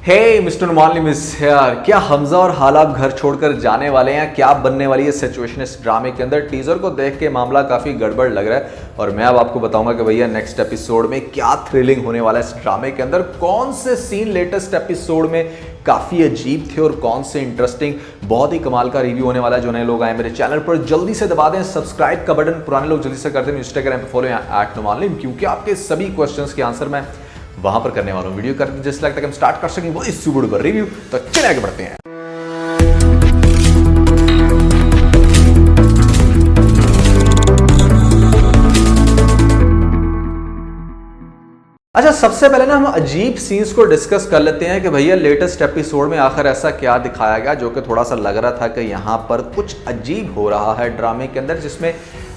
हे mister Numan miss यार, क्या हमजा और हाला अब घर छोड़कर जाने वाले हैं? क्या बनने वाली है सिचुएशन इस ड्रामे के अंदर? टीजर को देख के मामला काफ़ी गड़बड़ लग रहा है और मैं अब आपको बताऊंगा कि भैया नेक्स्ट एपिसोड में क्या थ्रिलिंग होने वाला है इस ड्रामे के अंदर। कौन से सीन लेटेस्ट एपिसोड में काफ़ी अजीब थे और कौन से इंटरेस्टिंग। बहुत ही कमाल का रिव्यू होने वाला है। जो नए लोग आए मेरे चैनल पर जल्दी से दबा दें सब्सक्राइब का बटन, पुराने लोग जल्दी से कर दें इंस्टाग्राम पे फॉलो यहाँ @नुमान, क्योंकि आपके सभी क्वेश्चंस के आंसर मैं वहां पर करने वाला हूं। वीडियो करके जिस लगता है कि हम स्टार्ट कर सकें वो इस सुबह पर रिव्यू, तो चले आगे बढ़ते हैं। अच्छा, सबसे पहले ना हम अजीब सीन्स को डिस्कस कर लेते हैं कि भैया लेटेस्ट एपिसोड में आखिर ऐसा क्या दिखाया गया जो कि थोड़ा सा लग रहा था कि यहाँ पर कुछ अजीब हो रहा है ड्रामे के अंदर, जिसमें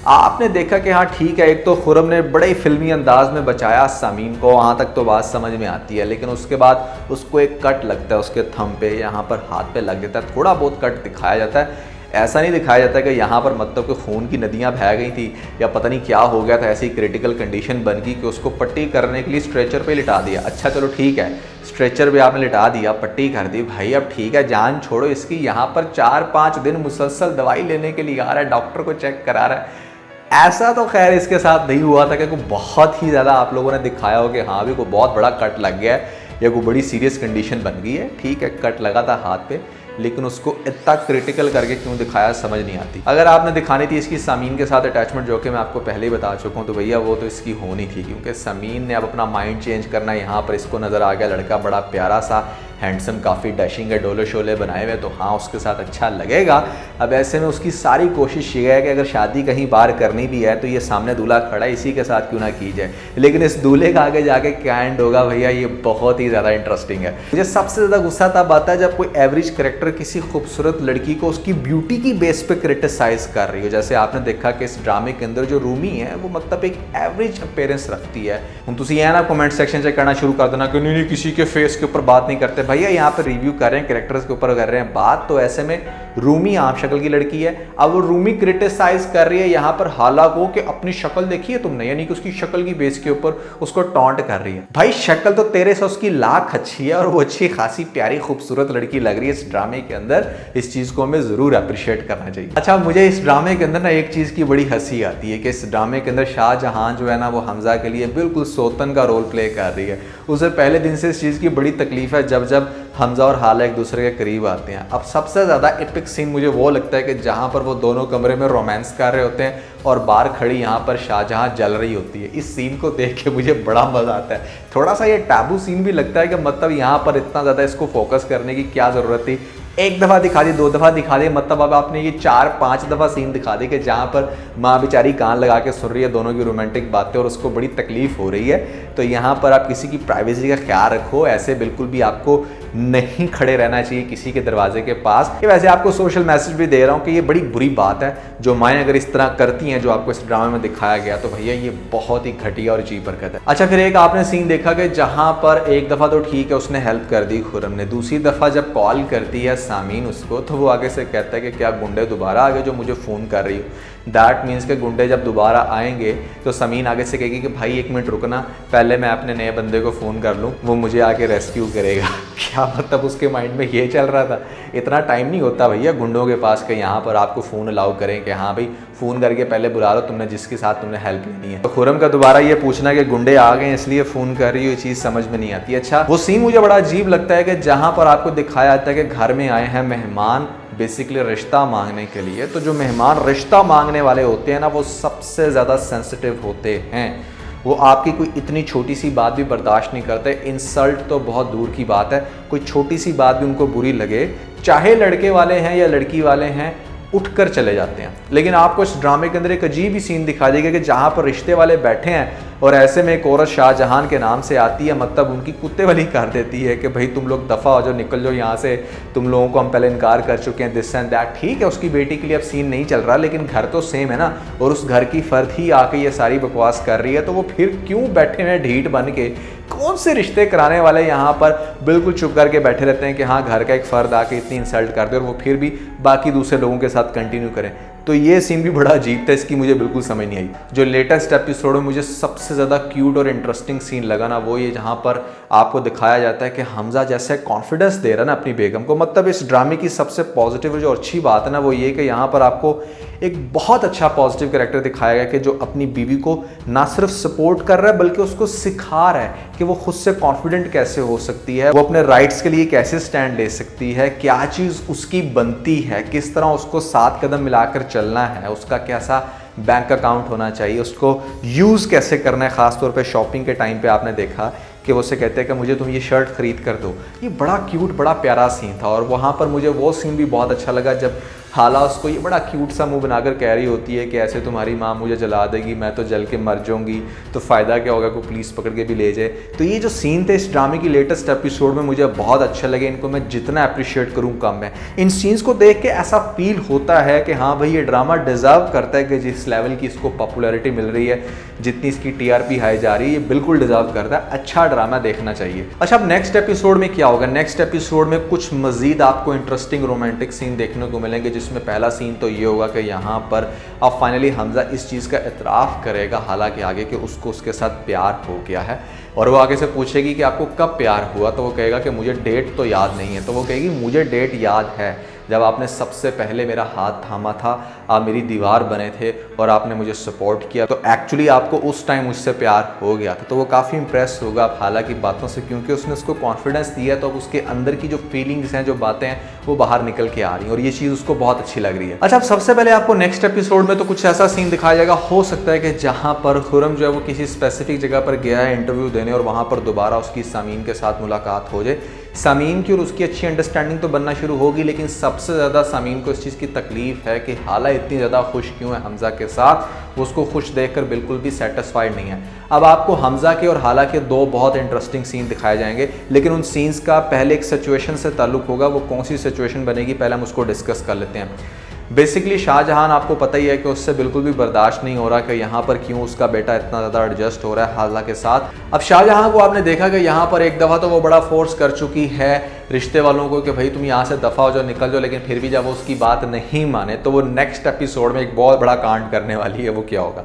आपने देखा कि हाँ ठीक है, एक तो खुरम ने बड़े ही फिल्मी अंदाज में बचाया सामीन को, वहाँ तक तो बात समझ में आती है, लेकिन उसके बाद उसको एक कट लगता है उसके थंब पे, यहाँ पर हाथ पे लग जाता है, थोड़ा बहुत कट दिखाया जाता है। ऐसा नहीं दिखाया जाता कि यहाँ पर मतलब कि खून की नदियाँ बह गई थी या पता नहीं क्या हो गया था, ऐसी क्रिटिकल कंडीशन बन गई कि उसको पट्टी करने के लिए स्ट्रेचर पे लिटा दिया। अच्छा चलो ठीक है, स्ट्रेचर पे आपने लिटा दिया, पट्टी कर दी, भाई अब ठीक है जान छोड़ो इसकी। यहाँ पर 4-5 दिन मुसलसल दवाई लेने के लिए आ रहा है, डॉक्टर को चेक करा रहा है। ऐसा तो खैर इसके साथ नहीं हुआ था कि कोई बहुत ही ज़्यादा आप लोगों ने दिखाया हो कि हाँ भी कोई बहुत बड़ा कट लग गया है या कोई बड़ी सीरियस कंडीशन बन गई है। ठीक है, कट लगा था हाथ पे, लेकिन उसको इतना क्रिटिकल करके क्यों दिखाया समझ नहीं आती। अगर आपने दिखानी थी इसकी सामीन के साथ अटैचमेंट, जो कि मैं आपको पहले ही बता चुका हूँ, तो भैया वो तो इसकी होनी थी, क्योंकि सामीन ने अब अपना माइंड चेंज करना, यहाँ पर इसको नज़र आ गया लड़का बड़ा प्यारा सा हैंडसम, काफ़ी डैशिंग है, डोले शोले बनाए हुए, तो हाँ उसके साथ अच्छा लगेगा। अब ऐसे में उसकी सारी कोशिश ये है कि अगर शादी कहीं बाहर करनी भी है तो ये सामने दूल्हा खड़ा है, इसी के साथ क्यों ना की जाए। लेकिन इस दूल्हे का आगे जाके क्या एंड होगा भैया, ये बहुत ही ज़्यादा इंटरेस्टिंग है। मुझे सबसे ज़्यादा गुस्सा तब आता है जब कोई एवरेज कैरेक्टर किसी खूबसूरत लड़की को उसकी ब्यूटी की बेस पे क्रिटिसाइज कर रही हो। जैसे आपने देखा कि इस ड्रामे के अंदर जो रूमी है वो मतलब एक एवरेज अपीयरेंस रखती है। तुम ये ना कमेंट सेक्शन से करना शुरू कर देना कि नहीं किसी के फेस के ऊपर बात नहीं करते। भैया यहाँ पर रिव्यू कर रहे हैं, कैरेक्टर्स के ऊपर कर रहे हैं बात, तो ऐसे में रूमी आम शक्ल की लड़की है। अब वो रूमी क्रिटिसाइज कर रही है यहाँ पर हाला को कि अपनी शक्ल देखी है तुमने, यानी कि उसकी शक्ल की बेस के ऊपर उसको टॉन्ट कर रही है। भाई शक्ल तो तेरे से उसकी लाख अच्छी है और वो अच्छी खासी प्यारी खूबसूरत लड़की लग रही है इस ड्रामे के अंदर। इस चीज को हमें जरूर अप्रिशिएट करना चाहिए। अच्छा, मुझे इस ड्रामे के अंदर ना एक चीज की बड़ी हंसी आती है कि इस ड्रामे के अंदर शाहजहां जो है ना वो हमजा के लिए बिल्कुल सोतन का रोल प्ले कर रही है। उसे पहले दिन से इस चीज की बड़ी तकलीफ है जब हमजा और हाला एक दूसरे के करीब आते हैं। अब सबसे ज़्यादा एपिक सीन मुझे वो लगता है कि जहाँ पर वो दोनों कमरे में रोमांस कर रहे होते हैं और बाहर खड़ी यहाँ पर शाहजहां जल रही होती है। इस सीन को देख के मुझे बड़ा मज़ा आता है। थोड़ा सा ये टैबू सीन भी लगता है कि मतलब यहाँ पर इतना ज़्यादा इसको फोकस करने की क्या ज़रूरत थी। एक दफ़ा दिखा दी, 2 दफ़ा दिखा दी, मतलब अब आपने ये 4-5 दफ़ा सीन दिखा दी कि जहाँ पर माँ बेचारी कान लगा के सुन रही है दोनों की रोमांटिक बातें और उसको बड़ी तकलीफ हो रही है। तो यहाँ पर आप किसी की प्राइवेसी का ख्याल रखो, ऐसे बिल्कुल भी आपको नहीं खड़े रहना चाहिए किसी के दरवाजे के पास। ये वैसे आपको सोशल मैसेज भी दे रहा हूँ कि ये बड़ी बुरी बात है जो माएँ अगर इस तरह करती हैं जो आपको इस ड्रामे में दिखाया गया, तो भैया ये बहुत ही घटिया और अजीब हरकत है। अच्छा, फिर एक आपने सीन देखा कि जहाँ पर एक दफ़ा तो ठीक है उसने हेल्प कर दी खुरम ने, दूसरी दफ़ा जब कॉल करती है सामीन उसको, तो वो आगे से कहता है कि क्या गुंडे दोबारा आ गए जो मुझे फ़ोन कर रही हो। दैट मीन्स के गुंडे जब दोबारा आएंगे तो समीन आगे से कहेगी कि भाई 1 मिनट रुकना, पहले मैं अपने नए बंदे को फ़ोन कर लूँ, वो मुझे आके रेस्क्यू करेगा। क्या मतलब उसके माइंड में ये चल रहा था? इतना टाइम नहीं होता भैया गुंडों के पास कि यहाँ पर आपको फ़ोन अलाउ करें कि हाँ भाई फ़ोन करके पहले बुला लो तुमने जिसके साथ तुमने हेल्प लेनी है। तो खुरम का दोबारा ये पूछना कि गुंडे आ गए इसलिए फ़ोन कर रही हो, ये चीज़ समझ में नहीं आती। अच्छा, वो सीन मुझे बड़ा अजीब लगता है कि जहाँ पर आपको दिखाया जाता है कि घर में आए हैं मेहमान बेसिकली रिश्ता मांगने के लिए। तो जो मेहमान रिश्ता मांगने वाले होते हैं ना वो सबसे ज़्यादा सेंसिटिव होते हैं। वो आपकी कोई इतनी छोटी सी बात भी बर्दाश्त नहीं करते। इंसल्ट तो बहुत दूर की बात है, कोई छोटी सी बात भी उनको बुरी लगे, चाहे लड़के वाले हैं या लड़की वाले हैं, उठकर चले जाते हैं। लेकिन आपको इस ड्रामे के अंदर एक अजीब ही सीन दिखा देगा कि जहाँ पर रिश्ते वाले बैठे हैं और ऐसे में एक औरत शाहजहां के नाम से आती है, मतलब उनकी कुत्ते वाली कर देती है कि भाई तुम लोग दफ़ा हो जाओ, निकल जाओ यहाँ से, तुम लोगों को हम पहले इनकार कर चुके हैं, दिस एंड दैट। ठीक है, उसकी बेटी के लिए अब सीन नहीं चल रहा, लेकिन घर तो सेम है ना, और उस घर की फर्द ही आके ये सारी बकवास कर रही है, तो वो फिर क्यों बैठे हुए ढीठ बन के कौन से रिश्ते कराने वाले यहाँ पर बिल्कुल चुप करके बैठे रहते हैं कि हाँ घर का एक फ़र्द आके इतनी इंसल्ट कर दे और वो फिर भी बाकी दूसरे लोगों के साथ कंटिन्यू करें। तो ये सीन भी बड़ा अजीब था, इसकी मुझे बिल्कुल समझ नहीं आई। जो लेटेस्ट एपिसोड में मुझे सबसे ज़्यादा क्यूट और इंटरेस्टिंग सीन लगा ना, वो ये जहाँ पर आपको दिखाया जाता है कि हमजा जैसे कॉन्फिडेंस दे रहा है ना अपनी बेगम को। मतलब इस ड्रामे की सबसे पॉजिटिव जो अच्छी बात है ना, वो ये कि यहाँ पर आपको एक बहुत अच्छा पॉजिटिव कैरेक्टर दिखाया गया कि जो अपनी बीवी को ना सिर्फ सपोर्ट कर रहा है बल्कि उसको सिखा रहा है कि वो खुद से कॉन्फिडेंट कैसे हो सकती है, वो अपने राइट्स के लिए कैसे स्टैंड ले सकती है, क्या चीज़ उसकी बनती है, किस तरह उसको 7 कदम मिलाकर चलना है, उसका कैसा बैंक अकाउंट होना चाहिए, उसको यूज़ कैसे करना है। ख़ासतौर पे शॉपिंग के टाइम पे आपने देखा कि वो उससे कहते हैं कि मुझे तुम ये शर्ट ख़रीद कर दो। ये बड़ा क्यूट बड़ा प्यारा सीन था। और वहाँ पर मुझे वो सीन भी बहुत अच्छा लगा जब हाला उसको ये बड़ा क्यूट सा मुंह बनाकर कह रही होती है कि ऐसे तुम्हारी माँ मुझे जला देगी, मैं तो जल के मर जाऊंगी, तो फ़ायदा क्या होगा, कोई पुलिस पकड़ के भी ले जाए। तो ये जो सीन थे इस ड्रामे की लेटेस्ट एपिसोड में मुझे बहुत अच्छे लगे। इनको मैं जितना अप्रिशिएट करूँ कम है। इन सीन्स को देख के ऐसा फील होता है कि हाँ भाई ये ड्रामा डिज़र्व करता है कि जिस लेवल की इसको पॉपुलैरिटी मिल रही है, जितनी इसकी TRP हाई जा रही है, ये बिल्कुल डिज़र्व करता है। अच्छा ड्रामा देखना चाहिए। अच्छा, अब नेक्स्ट एपिसोड में क्या होगा? नेक्स्ट एपिसोड में कुछ मजीद आपको इंटरेस्टिंग रोमांटिक सीन देखने को मिलेंगे, जिसमें पहला सीन तो ये होगा कि यहाँ पर अब फाइनली हमजा इस चीज़ का इतराफ़ करेगा हालांकि आगे कि उसको उसके साथ प्यार हो गया है। और वो आगे से पूछेगी कि आपको कब प्यार हुआ, तो वो कहेगा कि मुझे डेट तो याद नहीं है। तो वो कहेगी मुझे डेट याद है, जब आपने सबसे पहले मेरा हाथ थामा था, आप मेरी दीवार बने थे और आपने मुझे सपोर्ट किया, तो एक्चुअली आपको उस टाइम मुझसे प्यार हो गया था। तो वो काफ़ी इंप्रेस होगा अब हालांकि बातों से, क्योंकि उसने उसको कॉन्फिडेंस दिया, तो अब उसके अंदर की जो फीलिंग्स हैं, जो बातें हैं, वो बाहर निकल के आ रही हैं और ये चीज़ उसको बहुत अच्छी लग रही है। अच्छा, अब सबसे पहले आपको नेक्स्ट एपिसोड में तो कुछ ऐसा सीन दिखाया जाएगा, हो सकता है कि जहाँ पर खुरम जो है वो किसी स्पेसिफिक जगह पर गया है इंटरव्यू देने और वहाँ पर दोबारा उसकी सामीन के साथ मुलाकात हो जाए। सामीन की और उसकी अच्छी अंडरस्टैंडिंग तो बनना शुरू होगी, लेकिन सबसे ज़्यादा सामीन को इस चीज़ की तकलीफ़ है कि हाला इतनी ज़्यादा खुश क्यों है हमजा के साथ, उसको खुश देखकर बिल्कुल भी सेटिस्फाइड नहीं है। अब आपको हमजा के और हाला के दो बहुत इंटरेस्टिंग सीन दिखाए जाएंगे, लेकिन उन सीन्स का पहले एक सिचुएशन से ताल्लुक़ होगा। वो कौन सी सिचुएशन बनेगी पहले हम उसको डिस्कस कर लेते हैं। बेसिकली शाहजहां आपको पता ही है कि उससे बिल्कुल भी बर्दाश्त नहीं हो रहा कि यहाँ पर क्यों उसका बेटा इतना ज़्यादा एडजस्ट हो रहा है हाला के साथ। अब शाहजहां को आपने देखा कि यहाँ पर एक दफ़ा तो वो बड़ा फोर्स कर चुकी है रिश्ते वालों को कि भाई तुम यहाँ से दफ़ा हो जाओ, निकल जाओ, लेकिन फिर भी जब वो उसकी बात नहीं माने तो वो नेक्स्ट एपिसोड में एक बहुत बड़ा कांड करने वाली है। वो क्या होगा?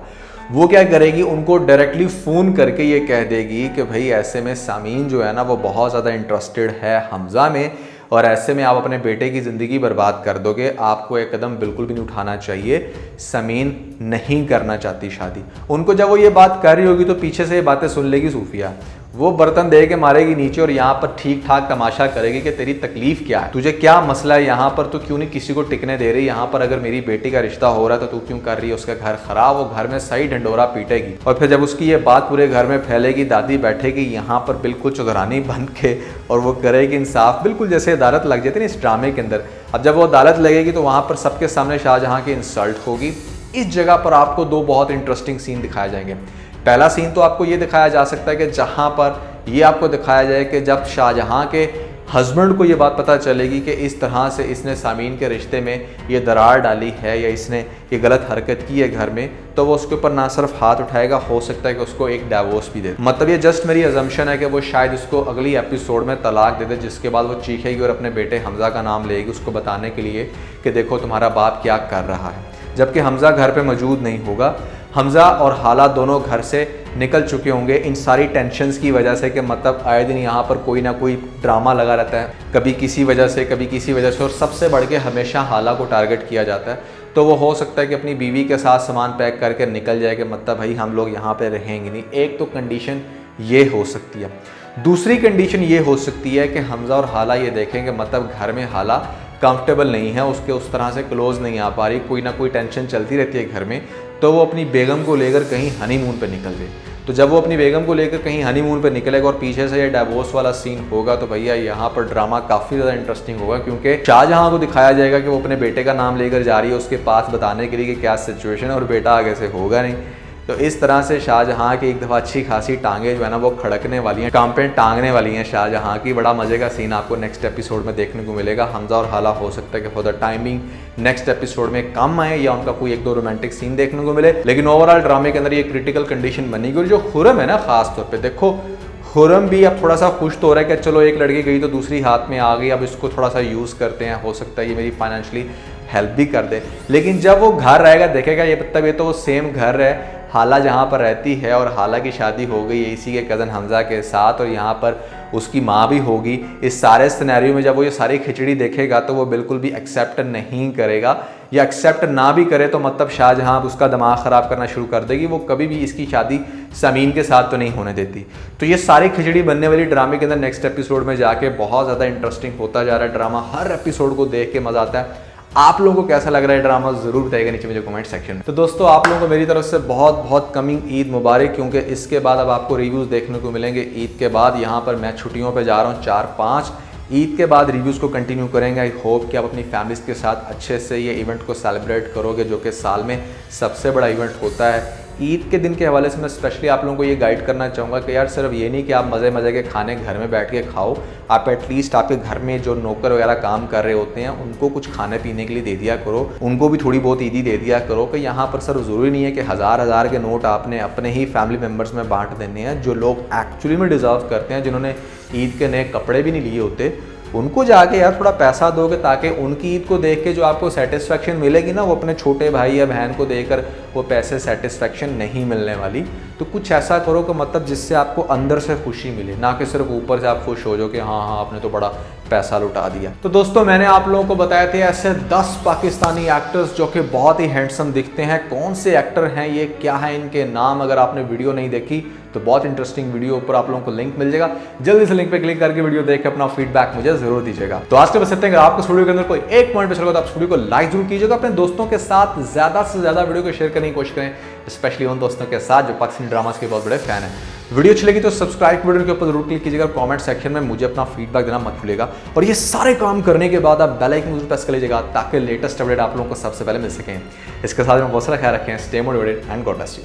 वो क्या करेगी, उनको डायरेक्टली फ़ोन करके ये कह देगी कि भाई ऐसे में सामीन जो है ना वो बहुत ज़्यादा इंटरेस्टेड है हमजा में, और ऐसे में आप अपने बेटे की ज़िंदगी बर्बाद कर दोगे, आपको एक कदम बिल्कुल भी नहीं उठाना चाहिए, समीन नहीं करना चाहती शादी। उनको जब वो ये बात कर रही होगी तो पीछे से ये बातें सुन लेगी सूफिया, वो बर्तन दे के मारेगी नीचे और यहाँ पर ठीक ठाक तमाशा करेगी कि तेरी तकलीफ क्या है, तुझे क्या मसला है यहाँ पर, तो क्यों नहीं किसी को टिकने दे रही यहाँ पर, अगर मेरी बेटी का रिश्ता हो रहा है तो तू क्यों कर रही है उसका घर खराब। वो घर में सही ढंडोरा पीटेगी और फिर जब उसकी ये बात पूरे घर में फैलेगी, दादी बैठेगी यहाँ पर बिल्कुल चौधरानी बन के और वो करेगी इंसाफ, बिल्कुल जैसे अदालत लग जाती है ना इस ड्रामे के अंदर। अब जब वो अदालत लगेगी तो वहाँ पर सबके सामने शाहजहां की इंसल्ट होगी। इस जगह पर आपको दो बहुत इंटरेस्टिंग सीन दिखाए जाएंगे। पहला सीन तो आपको ये दिखाया जा सकता है कि जहाँ पर ये आपको दिखाया जाए कि जब शाहजहां के हस्बैंड को ये बात पता चलेगी कि इस तरह से इसने सामीन के रिश्ते में ये दरार डाली है या इसने ये गलत हरकत की है घर में, तो वो उसके ऊपर ना सिर्फ हाथ उठाएगा, हो सकता है कि उसको एक डाइवोर्स भी दे। मतलब ये जस्ट मेरी अजम्पशन है कि वो शायद उसको अगली एपिसोड में तलाक दे दे, जिसके बाद वो चीखेगी और अपने बेटे हमजा का नाम लेगी उसको बताने के लिए कि देखो तुम्हारा बाप क्या कर रहा है, जबकि हमजा घर पे मौजूद नहीं होगा। हमजा और हाला दोनों घर से निकल चुके होंगे इन सारी टेंशन्स की वजह से कि मतलब आए दिन यहाँ पर कोई ना कोई ड्रामा लगा रहता है, कभी किसी वजह से कभी किसी वजह से, और सबसे बढ़ के हमेशा हाला को टारगेट किया जाता है। तो वो हो सकता है कि अपनी बीवी के साथ सामान पैक करके निकल जाए कि मतलब भाई हम लोग यहाँ पे रहेंगे नहीं। एक तो कंडीशन ये हो सकती है। दूसरी कंडीशन ये हो सकती है कि हमजा और हाला ये देखेंगे मतलब घर में हाला कंफर्टेबल नहीं है, उसके उस तरह से क्लोज नहीं आ पा रही, कोई ना कोई टेंशन चलती रहती है घर में, तो वो अपनी बेगम को लेकर कहीं हनीमून पे निकल गए। तो जब वो अपनी बेगम को लेकर कहीं हनीमून पे निकलेगा और पीछे से ये डाइवोर्स वाला सीन होगा, तो भैया यहाँ पर ड्रामा काफ़ी ज़्यादा इंटरेस्टिंग होगा, क्योंकि शाहजहां को दिखाया जाएगा कि वो अपने बेटे का नाम लेकर जा रही है उसके पास बताने के लिए कि क्या सिचुएशन है, और बेटा आगे से होगा नहीं। तो इस तरह से शाहजहां की एक दफ़ा अच्छी खासी टांगे जो है ना वो खड़कने वाली हैं, काम पे टांगने वाली हैं शाहजहां की। बड़ा मज़े का सीन आपको नेक्स्ट एपिसोड में देखने को मिलेगा। हमजा और हाला हो सकता है कि for the timing next episode में कम आए या उनका कोई एक दो रोमांटिक सीन देखने को मिले, लेकिन ओवरऑल ड्रामे के अंदर ये क्रिटिकल कंडीशन बनेगी। और जो खुरम है ना, खास तौर पर देखो खुरम भी अब थोड़ा सा खुश तो हो रहा है कि चलो एक लड़की गई तो दूसरी हाथ में आ गई, अब इसको थोड़ा सा यूज़ करते हैं, हो सकता है ये मेरी फाइनेंशियली हेल्प भी कर दे। लेकिन जब वो घर रहेगा देखेगा ये तब ये तो वो सेम घर है हाला जहाँ पर रहती है, और हाला की शादी हो गई है इसी के कज़न हमज़ा के साथ, और यहाँ पर उसकी माँ भी होगी। इस सारे सिनेरियो में जब वो ये सारी खिचड़ी देखेगा तो वो बिल्कुल भी एक्सेप्ट नहीं करेगा, या एक्सेप्ट ना भी करे तो मतलब शाहजहाँ उसका दिमाग ख़राब करना शुरू कर देगी। वो कभी भी इसकी शादी समीन के साथ तो नहीं होने देती। तो ये सारी खिचड़ी बनने वाली ड्रामे के अंदर नेक्स्ट एपिसोड में जाके बहुत ज़्यादा इंटरेस्टिंग होता जा रहा है ड्रामा। हर एपिसोड को देख के मज़ा आता है। आप लोगों को कैसा लग रहा है ड्रामा ज़रूर बताइएगा नीचे मुझे कमेंट सेक्शन में। तो दोस्तों आप लोगों को मेरी तरफ से बहुत बहुत कमिंग ईद मुबारक, क्योंकि इसके बाद अब आपको रिव्यूज़ देखने को मिलेंगे ईद के बाद। यहाँ पर मैं छुट्टियों पे जा रहा हूँ 4-5, ईद के बाद रिव्यूज़ को कंटिन्यू करेंगे। आई होप कि आप अपनी फैमिलीज़ के साथ अच्छे से ये इवेंट को सेलिब्रेट करोगे, जो कि साल में सबसे बड़ा इवेंट होता है। ईद के दिन के हवाले से मैं स्पेशली आप लोगों को ये गाइड करना चाहूँगा कि यार सिर्फ ये नहीं कि आप मज़े मज़े के खाने घर में बैठ के खाओ, आप एटलीस्ट आपके घर में जो नौकर वगैरह काम कर रहे होते हैं उनको कुछ खाने पीने के लिए दे दिया करो, उनको भी थोड़ी बहुत ईदी दे दिया करो। कि यहाँ पर सर ज़रूरी नहीं है कि हज़ार के नोट आपने अपने ही फैमिली मेम्बर्स में बांट देने हैं। जो लोग एक्चुअली में डिज़र्व करते हैं, जिन्होंने ईद के नए कपड़े भी नहीं लिए होते, उनको जाके यार थोड़ा पैसा दोगे ताकि उनकी ईद को देख के जो आपको सेटिस्फेक्शन मिलेगी ना, वो अपने छोटे भाई या बहन को देकर वो पैसे सेटिस्फेक्शन नहीं मिलने वाली। तो कुछ ऐसा करो कि मतलब जिससे आपको अंदर से खुशी मिले, ना कि सिर्फ ऊपर से आप खुश हो जाओ कि हाँ आपने तो बड़ा पैसा लुटा दिया। तो दोस्तों मैंने आप लोगों को बताए थे ऐसे 10 पाकिस्तानी एक्टर्स जो कि बहुत ही हैंडसम दिखते हैं। कौन से एक्टर हैं ये, क्या है इनके नाम, अगर आपने वीडियो नहीं देखी तो बहुत इंटरेस्टिंग वीडियो ऊपर आप लोगों को लिंक मिल जाएगा। जल्दी से लिंक पे क्लिक करके वीडियो देख के अपना फीडबैक मुझे जरूर दीजिएगा। तो आज के बस इतने। अगर आपको वीडियो के अंदर कोई एक पॉइंट अच्छा लगा तो आप वीडियो को लाइक जरूर कीजिएगा। अपने दोस्तों के साथ ज़्यादा से ज़्यादा वीडियो को शेयर करने की कोशिश करें, स्पेशली उन दोस्तों के साथ जो पाकिस्तानी ड्रामास के बहुत बड़े फैन हैं। वीडियो अच्छी लगी तो सब्सक्राइब बटन के ऊपर जरूर क्लिक कीजिएगा। कमेंट सेक्शन में मुझे अपना फीडबैक देना मत भूलिएगा। और ये सारे काम करने के बाद आप बेल आइकन जरूर प्रेस कर लीजिएगा ताकि लेटेस्ट अपडेट आप लोगों को सबसे पहले मिल सकें। इसके साथ में बहुत सारा ख्याल रखें। Stay motivated and God bless you.